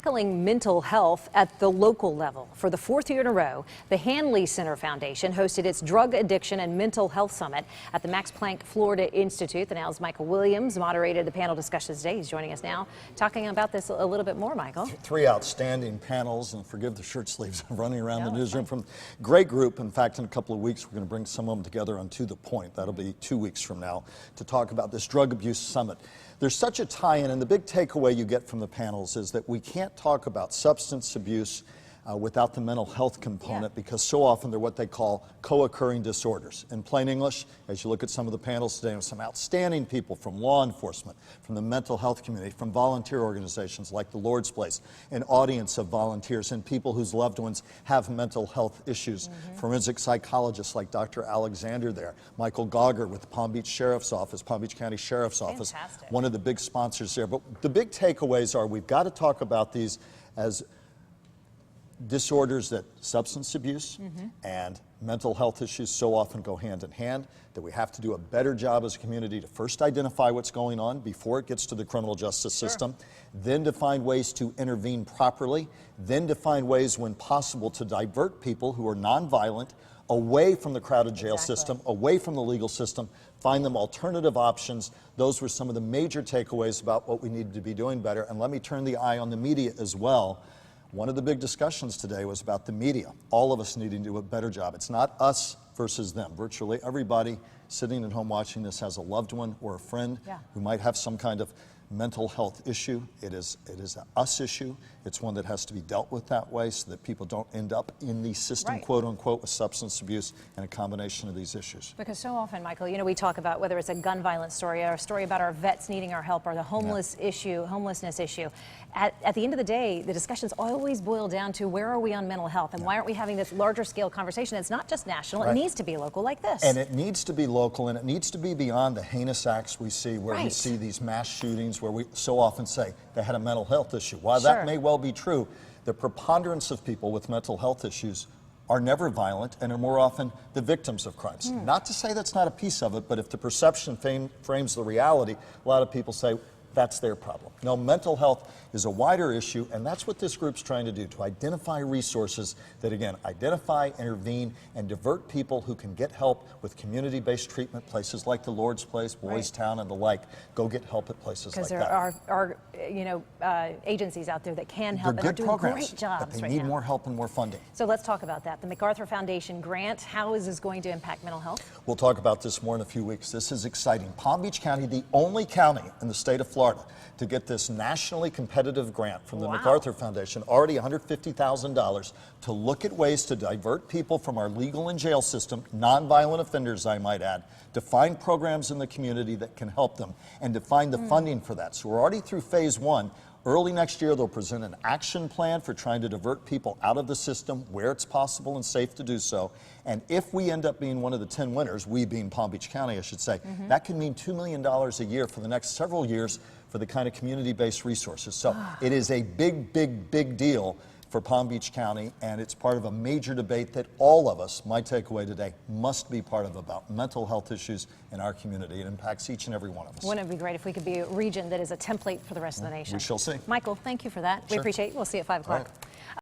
tackling mental health at the local level. For the fourth year in a row, the Hanley Center Foundation hosted its Drug Addiction and Mental Health Summit at the Max Planck Florida Institute. The Now's Michael Williams moderated the panel discussion today. He's joining us now, talking about this a little bit more, Michael. Three outstanding panels, and forgive the shirt sleeves running around the newsroom. From great group. In fact, in a couple of weeks, we're going to bring some of them together on To The Point. That'll be 2 weeks from now to talk about this drug abuse summit. There's such a tie-in, and the big takeaway you get from the panels is that we can't talk about substance abuse without the mental health component, because so often they're what they call co-occurring disorders. In plain English, as you look at some of the panels today, with some outstanding people from law enforcement, from the mental health community, from volunteer organizations like the Lord's Place, an audience of volunteers and people whose loved ones have mental health issues, forensic psychologists like Dr. Alexander there, Michael Gauger with the Palm Beach Sheriff's Office, Palm Beach County Sheriff's Office, one of the big sponsors there. But the big takeaways are we've got to talk about these as disorders that substance abuse and mental health issues so often go hand in hand, that we have to do a better job as a community to first identify what's going on before it gets to the criminal justice system, then to find ways to intervene properly, then to find ways when possible to divert people who are nonviolent away from the crowded jail system, away from the legal system, find them alternative options. Those were some of the major takeaways about what we needed to be doing better. And let me turn the eye on the media as well. One of the big discussions today was about the media. All of us needing to do a better job. It's not us versus them. Virtually everybody sitting at home watching this has a loved one or a friend who might have some kind of mental health issue. It is an us issue. It's one that has to be dealt with that way so that people don't end up in the system, quote unquote, with substance abuse and a combination of these issues. Because so often, Michael, you know, we talk about whether it's a gun violence story or a story about our vets needing our help or the homelessness issue. At the end of the day, the discussions always boil down to where are we on mental health and why aren't we having this larger scale conversation? It's not just national, it needs to be local like this. And it needs to be local, and it needs to be beyond the heinous acts we see where we see these mass shootings where we so often say they had a mental health issue. While that may well be true, the preponderance of people with mental health issues are never violent and are more often the victims of crimes. Not to say that's not a piece of it, but if the perception frames the reality, a lot of people say that's their problem. No, mental health is a wider issue, and that's what this group's trying to do, to identify resources that, again, identify, intervene, and divert people who can get help with community-based treatment, places like the Lord's Place, Boys Town, and the like. Go get help at places like that. Because there are agencies out there that can help and are doing great jobs but they need more help and more funding. So let's talk about that. The MacArthur Foundation grant, how is this going to impact mental health? We'll talk about this more in a few weeks. This is exciting. Palm Beach County, the only county in the state of Florida to get this nationally competitive grant from the MacArthur Foundation, already $150,000, to look at ways to divert people from our legal and jail system, nonviolent offenders, I might add, to find programs in the community that can help them and to find the funding for that. So we're already through phase one. Early next year, they'll present an action plan for trying to divert people out of the system where it's possible and safe to do so. And if we end up being one of the 10 winners, we being Palm Beach County, I should say, that can mean $2 million a year for the next several years for the kind of community-based resources. So it is a big, big, big deal for Palm Beach County, and it's part of a major debate that all of us, my takeaway today, must be part of about mental health issues in our community. It impacts each and every one of us. Wouldn't it be great if we could be a region that is a template for the rest of the nation? We shall see. Michael, thank you for that. We appreciate it. We'll see you at 5 o'clock.